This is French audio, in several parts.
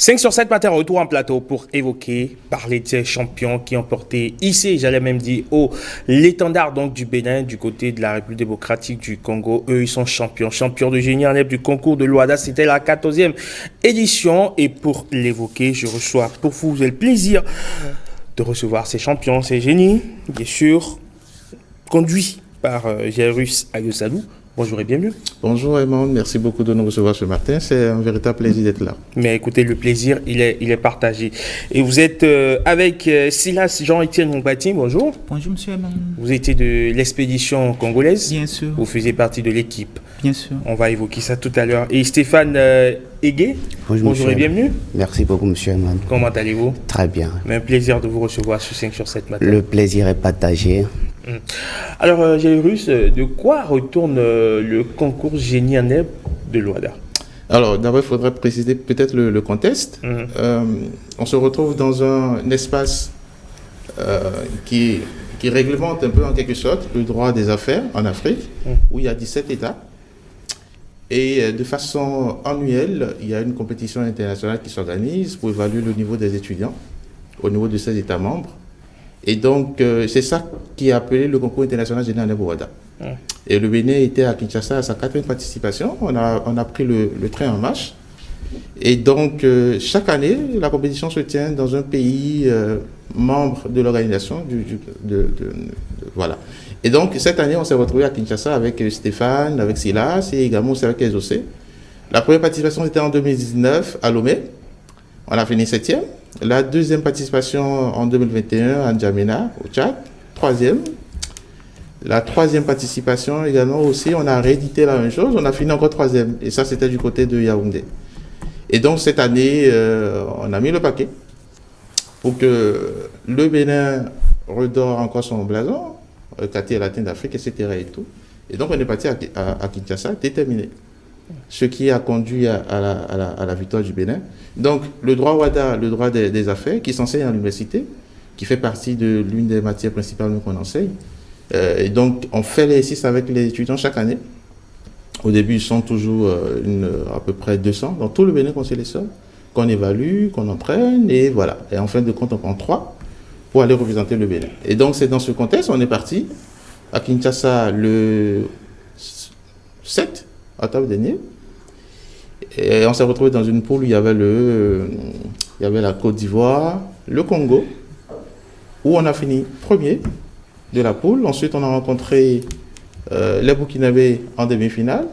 5 sur 7 matin, retour en plateau pour parler de ces champions qui ont porté ici, j'allais même dire, l'étendard donc du Bénin, du côté de la République démocratique du Congo. Eux, ils sont champions de génie en herbe du concours de l'OADA. C'était la 14e édition. Et pour l'évoquer, je reçois pour vous, j'ai le plaisir de recevoir ces champions, ces génies, bien sûr, conduits par Jairus Ayosadou. Bonjour et bienvenue. Bonjour Raymond, merci beaucoup de nous recevoir ce matin. C'est un véritable plaisir d'être là. Mais écoutez, le plaisir, il est partagé. Et vous êtes avec Silas Jean-Étienne Mombati. Bonjour. Bonjour monsieur Raymond. Vous étiez de l'expédition congolaise. Bien sûr. Vous faisiez partie de l'équipe. Bien sûr. On va évoquer ça tout à l'heure. Et Stéphane Egué. Bonjour et bienvenue. Merci beaucoup monsieur Raymond. Comment allez-vous? Très bien. Mais un plaisir de vous recevoir sur 5 sur 7 matin. Le plaisir est partagé. Alors, Jairus, de quoi retourne le concours génie en herbe de l'OADA? Alors, d'abord, il faudrait préciser peut-être le contexte. On se retrouve dans un espace qui réglemente un peu en quelque sorte le droit des affaires en Afrique, où il y a 17 États. Et de façon annuelle, il y a une compétition internationale qui s'organise pour évaluer le niveau des étudiants au niveau de ces États membres. Et donc, c'est ça qui est appelé le concours international génie en herbe OADA. Et le Bénin était à Kinshasa à sa 4e participation. On a pris le train en marche. Et donc, chaque année, la compétition se tient dans un pays membre de l'organisation. Voilà. Et donc, cette année, on s'est retrouvé à Kinshasa avec Stéphane, avec Silas et également aussi avec Exaucé. La première participation était en 2019 à Lomé. On a fini 7e. La deuxième participation en 2021 à N'Djamena, au Tchad. 3e. La 3e participation également aussi, on a réédité la même chose. On a fini encore 3e. Et ça, c'était du côté de Yaoundé. Et donc, cette année, on a mis le paquet pour que le Bénin redore encore son blason, quartier latin d'Afrique, etc. Et tout. Et donc, on est parti à Kinshasa, déterminé. Ce qui a conduit à la victoire du Bénin. Donc, le droit OADA, le droit des affaires, qui s'enseigne à l'université, qui fait partie de l'une des matières principales qu'on enseigne. Et donc, on fait l'exercice avec les étudiants chaque année. Au début, ils sont toujours à peu près 200 dans tout le Bénin qu'on sélectionne, qu'on évalue, qu'on entraîne, et voilà. Et en fin de compte, on prend 3 pour aller représenter le Bénin. Et donc, c'est dans ce contexte qu'on est parti à Kinshasa le 7 octobre dernier. Et on s'est retrouvé dans une poule où il y avait la Côte d'Ivoire, le Congo, où on a fini premier de la poule. Ensuite, on a rencontré les Burkinabés en demi-finale.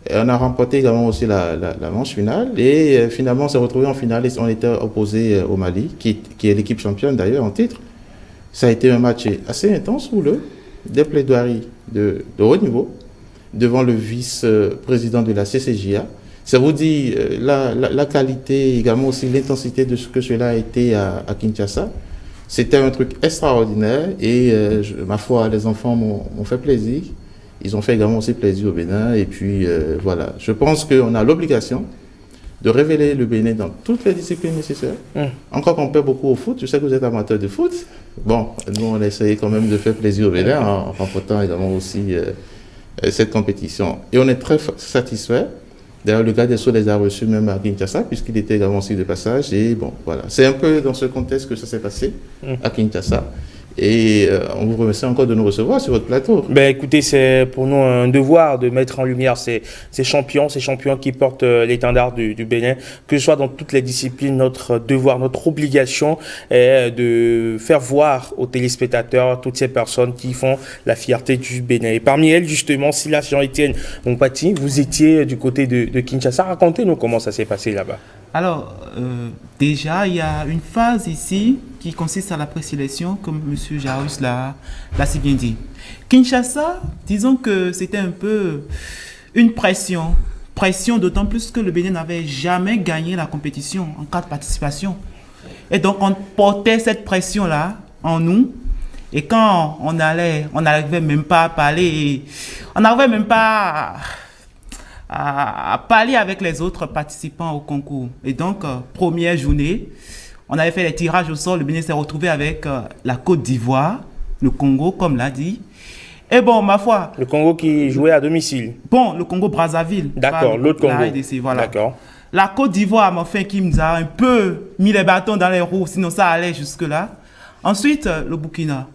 Et on a remporté également aussi la manche finale. Et finalement, on s'est retrouvé en finale et on était opposé au Mali, qui est l'équipe championne d'ailleurs en titre. Ça a été un match assez intense, houleux, des plaidoiries de haut niveau, devant le vice-président de la CCJA. Ça vous dit la qualité, également aussi l'intensité de ce que cela a été à Kinshasa. C'était un truc extraordinaire et ma foi, les enfants m'ont fait plaisir. Ils ont fait également aussi plaisir au Bénin. Et puis voilà, je pense qu'on a l'obligation de révéler le Bénin dans toutes les disciplines nécessaires. Encore qu'on paie beaucoup au foot, je sais que vous êtes amateur de foot. Bon, nous on a essayé quand même de faire plaisir au Bénin en remportant également aussi cette compétition. Et on est très satisfait. D'ailleurs, le garde des Sceaux les a reçus même à Kinshasa, puisqu'il était également aussi de passage. Et bon, voilà. C'est un peu dans ce contexte que ça s'est passé à Kinshasa. Et on vous remercie encore de nous recevoir sur votre plateau. Ben, écoutez, c'est pour nous un devoir de mettre en lumière ces champions qui portent l'étendard du Bénin, que ce soit dans toutes les disciplines. Notre devoir, notre obligation est de faire voir aux téléspectateurs toutes ces personnes qui font la fierté du Bénin. Et parmi elles, justement, Silas Jean-Étienne Mombati, vous étiez du côté de Kinshasa. Racontez-nous comment ça s'est passé là-bas. Alors, déjà, il y a une phase ici qui consiste à la présélection, comme M. Jairus l'a si bien dit. Kinshasa, disons que c'était un peu une pression. Pression d'autant plus que le Bénin n'avait jamais gagné la compétition en 4 participations. Et donc, on portait cette pression-là en nous. Et quand on n'arrivait même pas à parler, on n'arrivait même pas à parler avec les autres participants au concours. Et donc, première journée, on avait fait les tirages au sort. Le Bénin s'est retrouvé avec la Côte d'Ivoire, le Congo, comme l'a dit. Et bon, ma foi... Le Congo qui jouait à domicile. Bon, le Congo-Brazzaville. D'accord, l'autre Congo. RDC, voilà. D'accord. La Côte d'Ivoire, enfin, qui nous a un peu mis les bâtons dans les roues, sinon ça allait jusque-là. Ensuite, le Burkina.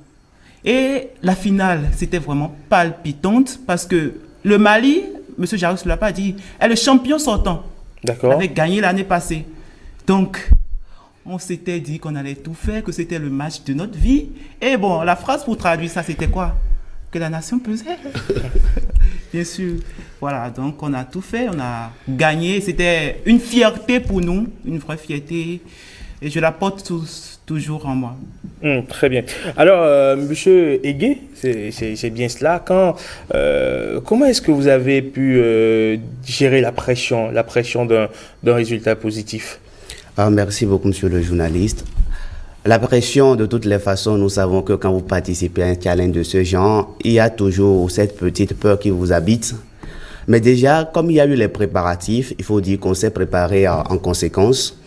Et la finale, c'était vraiment palpitante parce que le Mali, M. Jarus ne l'a pas dit, est le champion sortant. D'accord. Il avait gagné l'année passée. Donc, on s'était dit qu'on allait tout faire, que c'était le match de notre vie. Et bon, la phrase pour traduire ça, c'était quoi? Que la nation pesait. Bien sûr. Voilà, donc on a tout fait, on a gagné. C'était une fierté pour nous, une vraie fierté. Et je la porte toujours en moi. Très bien. Alors, monsieur Egué, c'est bien cela. Comment est-ce que vous avez pu gérer la pression d'un résultat positif? Merci beaucoup, monsieur le journaliste. La pression, de toutes les façons, nous savons que quand vous participez à un challenge de ce genre, il y a toujours cette petite peur qui vous habite. Mais déjà, comme il y a eu les préparatifs, il faut dire qu'on s'est préparé en conséquence.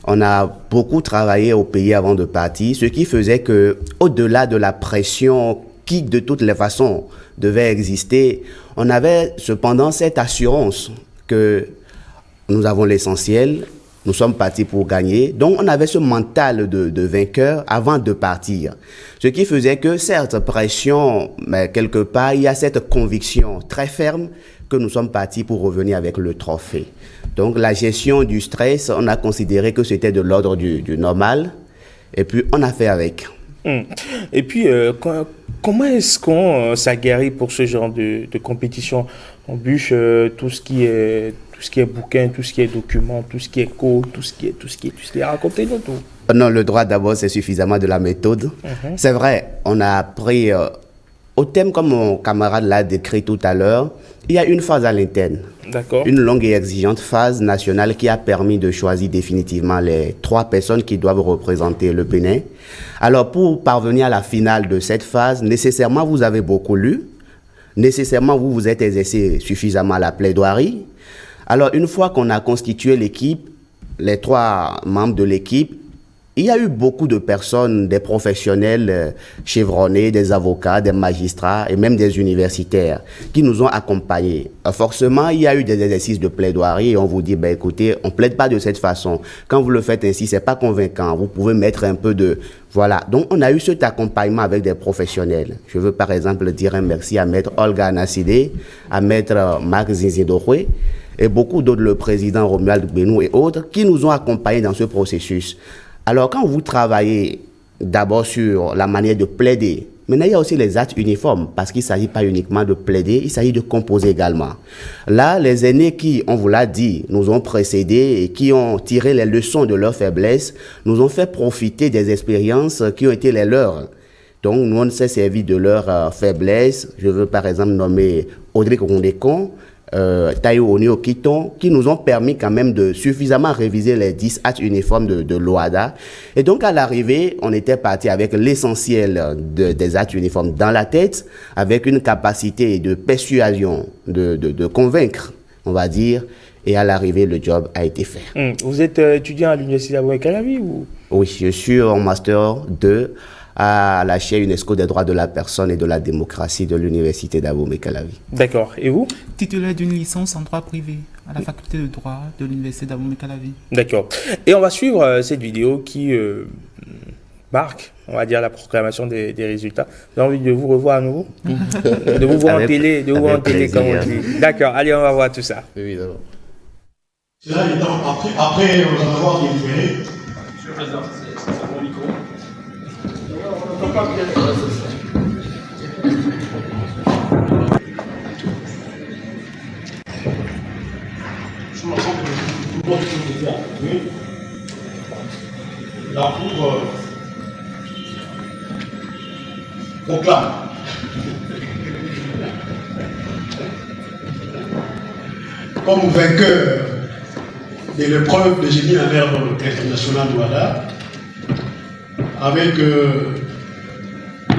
On a beaucoup travaillé au pays avant de partir, ce qui faisait que, au-delà de la pression qui, de toutes les façons, devait exister, on avait cependant cette assurance que nous avons l'essentiel. Nous sommes partis pour gagner. Donc, on avait ce mental de vainqueur avant de partir. Ce qui faisait que, certes, pression, mais quelque part, il y a cette conviction très ferme que nous sommes partis pour revenir avec le trophée. Donc, la gestion du stress, on a considéré que c'était de l'ordre du normal. Et puis, on a fait avec. Et puis, comment est-ce qu'on s'aguerrit pour ce genre de compétition? On bûche tout ce qui est bouquin, tout ce qui est document, tout ce qui est cours, tout ce qui est racontez-nous tout. Non, le droit d'abord, c'est suffisamment de la méthode. C'est vrai, on a appris au thème comme mon camarade l'a décrit tout à l'heure. Il y a une phase à l'interne. D'accord. Une longue et exigeante phase nationale qui a permis de choisir définitivement les 3 personnes qui doivent représenter le Bénin. Alors, pour parvenir à la finale de cette phase, nécessairement, vous avez beaucoup lu. Nécessairement, vous vous êtes exercé suffisamment à la plaidoirie. Alors, une fois qu'on a constitué l'équipe, les 3 membres de l'équipe, il y a eu beaucoup de personnes, des professionnels chevronnés, des avocats, des magistrats et même des universitaires qui nous ont accompagnés. Forcément, il y a eu des exercices de plaidoirie et on vous dit, écoutez, on ne plaide pas de cette façon. Quand vous le faites ainsi, ce n'est pas convaincant. Vous pouvez mettre un peu de... Voilà. Donc, on a eu cet accompagnement avec des professionnels. Je veux par exemple dire un merci à Maître Olga Nassidé, à Maître Marc Zinzidoré et beaucoup d'autres, le président Romuald Benou et autres, qui nous ont accompagnés dans ce processus. Alors, quand vous travaillez d'abord sur la manière de plaider, maintenant, il y a aussi les actes uniformes, parce qu'il ne s'agit pas uniquement de plaider, il s'agit de composer également. Là, les aînés qui, on vous l'a dit, nous ont précédés et qui ont tiré les leçons de leurs faiblesses, nous ont fait profiter des expériences qui ont été les leurs. Donc, nous, on s'est servi de leurs faiblesses. Je veux par exemple nommer Audrey Rondécon, Tayo Onio Kiton, qui nous ont permis quand même de suffisamment réviser les 10 actes uniformes de l'OADA. Et donc, à l'arrivée, on était parti avec l'essentiel des actes uniformes dans la tête, avec une capacité de persuasion, de convaincre, on va dire. Et à l'arrivée, le job a été fait. Vous êtes étudiant à l'Université d'Abomey-Calavi ou? Oui, je suis en Master 2 à la chaire UNESCO des droits de la personne et de la démocratie de l'Université d'Abomey-Calavi. D'accord. Et vous? Titulaire d'une licence en droit privé à la faculté de droit de l'Université d'Abomey-Calavi. D'accord. Et on va suivre cette vidéo qui marque, on va dire, la proclamation des résultats. J'ai envie de vous revoir à nouveau, de vous voir en télé, comme on dit. D'accord. Allez, on va voir tout ça. Oui, d'abord. Cela étant, après en avoir délibéré. Monsieur le Président, c'est mon micro. On n'entend pas bien. Je m'entends que tout le monde est là. Oui. La Cour proclame. Comme vainqueur de l'épreuve de génie en l'air international d'Ouada, avec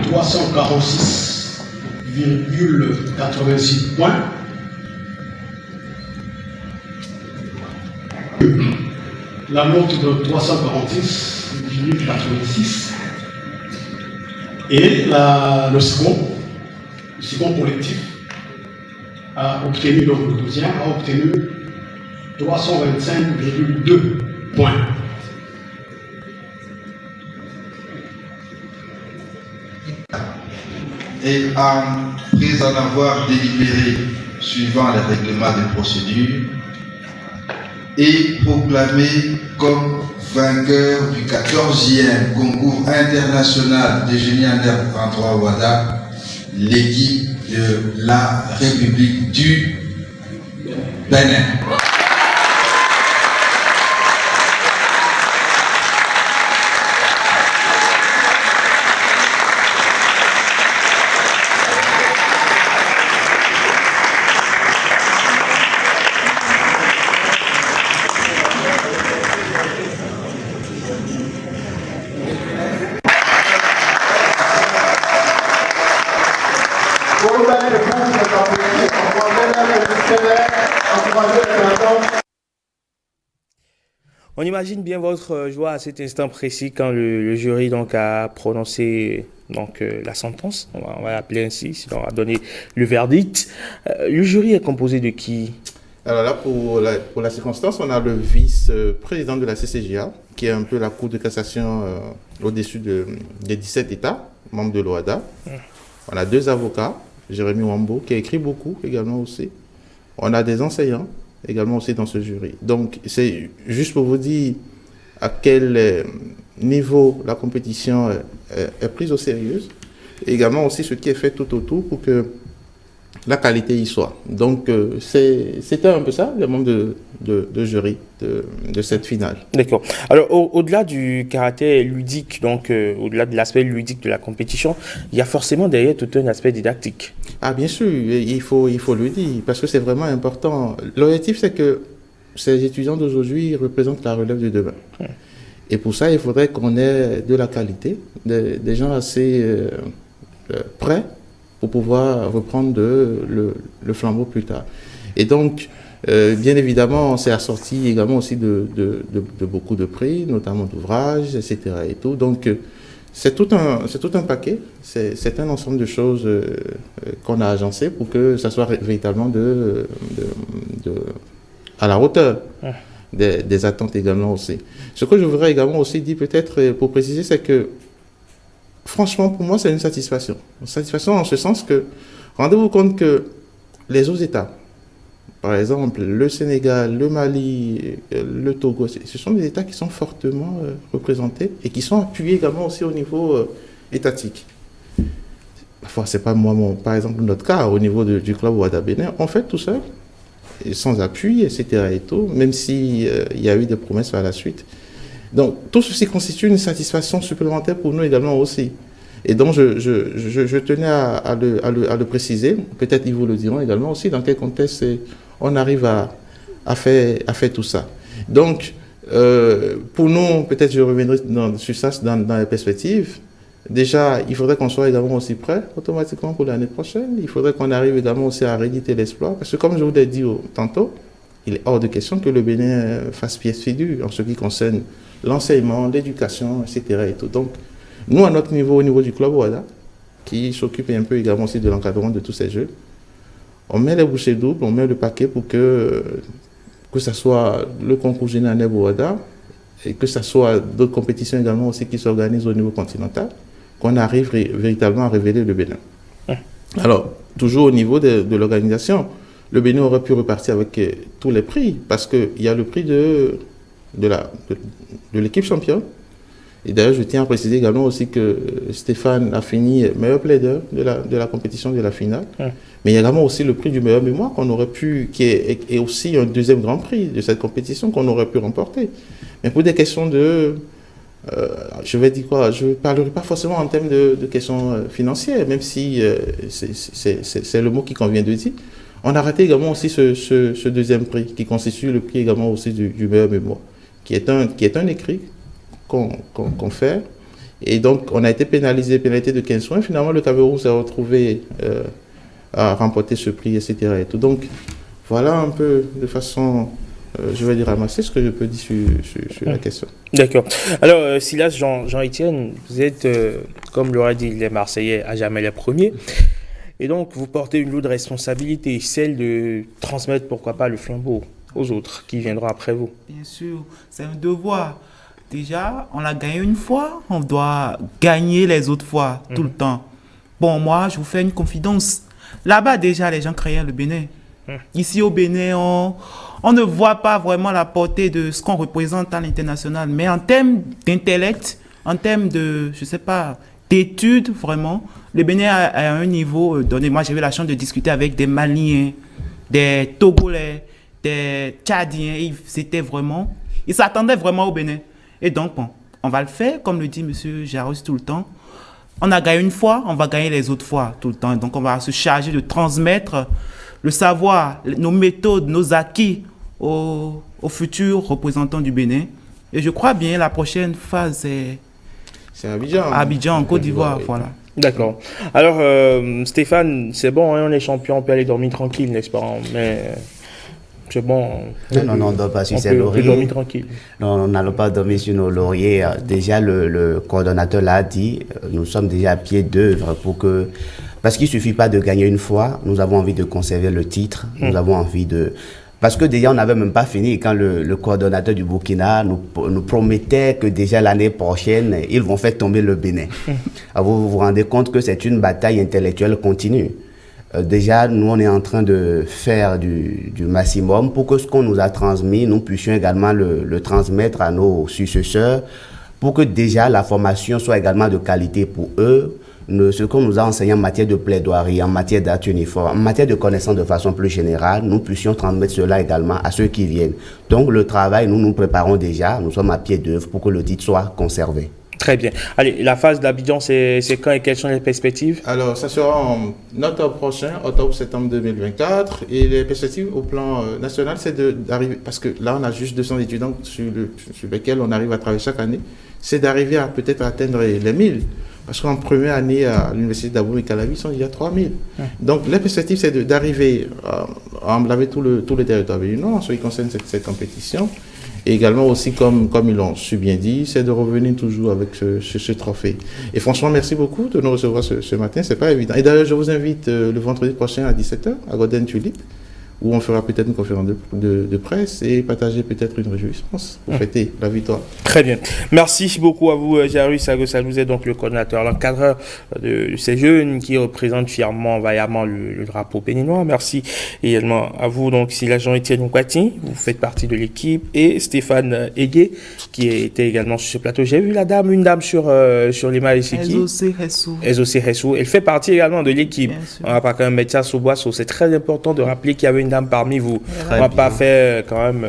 346,86 points. La note de 346,86 et le second collectif a obtenu, donc le deuxième a obtenu 325,2 points. Et après en avoir délibéré suivant les règlements de procédure, et proclamé comme vainqueur du 14e concours international de génie en herbe 33 Ouada, l'équipe de la République du Bénin. On imagine bien votre joie à cet instant précis quand le jury donc a prononcé donc la sentence, on va l'appeler ainsi, sinon on va donner le verdict. Le jury est composé de qui? Alors là, pour la circonstance, on a le vice-président de la CCJA, qui est un peu la Cour de cassation au-dessus des 17 États, membres de l'OADA. On a 2 avocats, Jérémy Wambo, qui a écrit beaucoup également aussi. On a des enseignants également aussi dans ce jury. Donc, c'est juste pour vous dire à quel niveau la compétition est prise au sérieux. Et également aussi ce qui est fait tout autour pour que la qualité y soit. Donc, c'était un peu ça, le membre de jury de cette finale. D'accord. Alors, au-delà du caractère ludique, donc au-delà de l'aspect ludique de la compétition, il y a forcément derrière tout un aspect didactique. Ah, bien sûr, il faut le dire, parce que c'est vraiment important. L'objectif, c'est que ces étudiants d'aujourd'hui représentent la relève de demain. Et pour ça, il faudrait qu'on ait de la qualité, des gens assez prêts pour pouvoir reprendre le flambeau plus tard. Et donc, bien évidemment, on s'est assorti également aussi de beaucoup de prix, notamment d'ouvrages, etc. Et tout. Donc, c'est tout un paquet, c'est un ensemble de choses qu'on a agencé pour que ça soit véritablement à la hauteur des attentes également aussi. Ce que je voudrais également aussi dire peut-être pour préciser, c'est que franchement, pour moi, c'est une satisfaction. Une satisfaction en ce sens que, rendez-vous compte que les autres États, par exemple le Sénégal, le Mali, le Togo, ce sont des États qui sont fortement représentés et qui sont appuyés également aussi au niveau étatique. Parfois, c'est pas moi, par exemple, notre cas, au niveau du club Ouada Bénin, on fait tout seul, et sans appui, etc. et tout, même s'il y a eu des promesses par la suite. Donc, tout ceci constitue une satisfaction supplémentaire pour nous également aussi. Et donc, je tenais à le préciser. Peut-être ils vous le diront également aussi dans quel contexte on arrive à faire tout ça. Donc, pour nous, peut-être je reviendrai sur ça dans les perspectives. Déjà, il faudrait qu'on soit également aussi prêt automatiquement pour l'année prochaine. Il faudrait qu'on arrive également aussi à rééditer l'exploit. Parce que comme je vous l'ai dit tantôt, il est hors de question que le Bénin fasse pièce figure en ce qui concerne l'enseignement, l'éducation, etc. Et tout. Donc, nous, à notre niveau, au niveau du club Ouada, qui s'occupe un peu également aussi de l'encadrement de tous ces jeux, on met les bouchées doubles, on met le paquet pour que ce soit le concours général Ouada et que ce soit d'autres compétitions également aussi qui s'organisent au niveau continental, qu'on arrive véritablement à révéler le Bénin. Alors, toujours au niveau de l'organisation, le Bénin aurait pu repartir avec tous les prix, parce qu'il y a le prix de l'équipe championne. Et d'ailleurs, je tiens à préciser également aussi que Stéphane a fini meilleur plaideur de la compétition de la finale. Mais il y a également aussi le prix du meilleur mémoire qu'on aurait pu, qui est aussi un deuxième grand prix de cette compétition qu'on aurait pu remporter. Mais pour des questions je vais dire quoi, je ne parlerai pas forcément en termes de questions financières, même si c'est le mot qui convient de dire. On a raté également aussi ce deuxième prix, qui constitue le prix également aussi du meilleur mémoire, qui est un écrit qu'on fait. Et donc, on a été pénalité de 15 points. Finalement, le Cameroun s'est retrouvé à remporter ce prix, etc. Et tout. Donc, voilà un peu de façon, je vais dire, ramassée ce que je peux dire sur la question. D'accord. Alors, Silas, Jean-Étienne, vous êtes, comme l'aurait dit les Marseillais, à jamais les premiers. Et donc, vous portez une lourde responsabilité, celle de transmettre, pourquoi pas, le flambeau aux autres qui viendront après vous. Bien sûr, c'est un devoir. Déjà, on l'a gagné une fois, on doit gagner les autres fois, tout le temps. Bon, moi, je vous fais une confidence. Là-bas, déjà, les gens créaient le Bénin. Ici, au Bénin, on ne voit pas vraiment la portée de ce qu'on représente à l'international. Mais en termes d'intellect, en termes de, je sais pas, d'études, vraiment, le Bénin a un niveau donné. Moi, j'ai eu la chance de discuter avec des Maliens, des Togolais, des Tchadiens. Ils s'attendaient vraiment au Bénin. Et donc, bon, on va le faire, comme le dit M. Jarus tout le temps. On a gagné une fois, on va gagner les autres fois tout le temps. Et donc, on va se charger de transmettre le savoir, nos méthodes, nos acquis aux futurs représentants du Bénin. Et je crois bien la prochaine phase, c'est Abidjan. Abidjan, en Côte d'Ivoire, voilà. D'accord. Alors, Stéphane, c'est bon, hein, on est champion, on peut aller dormir tranquille, n'est-ce pas? Mais c'est bon. Non, on ne dort pas sur ses On peut lauriers. dormir tranquille. Non, nous n'allons pas dormir sur nos lauriers. Déjà, le coordonnateur l'a dit, nous sommes déjà à pied d'œuvre pour que... Parce qu'il ne suffit pas de gagner une fois, nous avons envie de conserver le titre, nous avons envie de... Parce que déjà, on n'avait même pas fini quand le coordonnateur du Burkina nous promettait que déjà l'année prochaine, ils vont faire tomber le Bénin. Alors, vous vous rendez compte que c'est une bataille intellectuelle continue. Déjà, nous, on est en train de faire du maximum pour que ce qu'on nous a transmis, nous puissions également le transmettre à nos successeurs, pour que déjà la formation soit également de qualité pour eux. Ce qu'on nous a enseigné en matière de plaidoirie, en matière d'acte uniforme, en matière de connaissance de façon plus générale, nous puissions transmettre cela également à ceux qui viennent. Donc le travail, nous préparons déjà, nous sommes à pied d'œuvre pour que le titre soit conservé. Très bien. Allez, la phase d'Abidjan, c'est quand et quelles sont les perspectives? Alors, ça sera en octobre prochain, octobre-septembre 2024. Et les perspectives au plan national, c'est d'arriver, parce que là, on a juste 200 étudiants sur lesquels on arrive à travailler chaque année, c'est d'arriver à peut-être atteindre les 1000. Parce qu'en première année à l'université d'Abou et Calavi, ils sont déjà 3000. Donc, les perspectives, c'est d'arriver à emblaver tout le territoire béninois en ce qui concerne cette compétition. Et également aussi, comme ils l'ont su bien dit, c'est de revenir toujours avec ce trophée. Et franchement, merci beaucoup de nous recevoir ce matin. C'est pas évident. Et d'ailleurs, je vous invite le vendredi prochain à 17h à Golden Tulip, où on fera peut-être une conférence de presse et partager peut-être une réjouissance pour fêter la victoire. Très bien. Merci beaucoup à vous, Jarus Agosalouzet, donc le coordinateur, l'encadreur de ces jeunes qui représentent fièrement, vaillamment le drapeau béninois. Merci également à vous, donc, Sila Jean-Étienne Oukwati, vous faites partie de l'équipe, et Stéphane Egué, qui était également sur ce plateau. J'ai vu une dame sur l'image ici. Ezosé Hessou. Elle fait partie également de l'équipe. On va pas quand même mettre ça sous boisseau. C'est très important de rappeler qu'il y avait une dame parmi vous. On va pas faire quand même...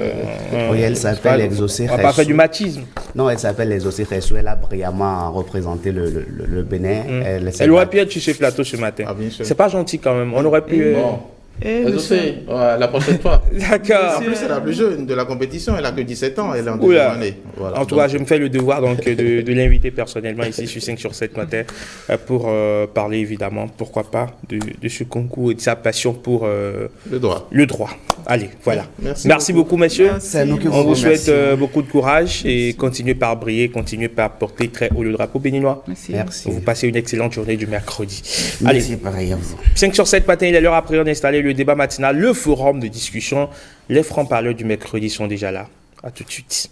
oui, elle s'appelle Exaucé Hessou. On va pas faire du matisme. Non, elle s'appelle Exaucé Hessou. Elle a brillamment représenté le Bénin. Elle aurait pu être sur ce plateau ce matin. Ah, bien sûr. C'est pas gentil quand même. On aurait pu... Bon. La prochaine fois. D'accord. En plus, c'est la plus jeune de la compétition. Elle a que 17 ans. Elle est en deuxième année. Voilà. En tout cas, je me fais le devoir donc, de l'inviter personnellement ici sur 5 sur 7 matin pour parler évidemment, pourquoi pas, de ce concours et de sa passion pour le droit. Allez, voilà. Merci beaucoup, messieurs. On vous souhaite beaucoup de courage et continuez par briller, continuez par porter très haut le drapeau béninois. Merci. Vous passez une excellente journée du mercredi. Merci, allez, pareil à vous. 5 sur 7 matin, il est l'heure après on installer le débat matinal, le forum de discussion. Les francs-parleurs du mercredi sont déjà là. À tout de suite.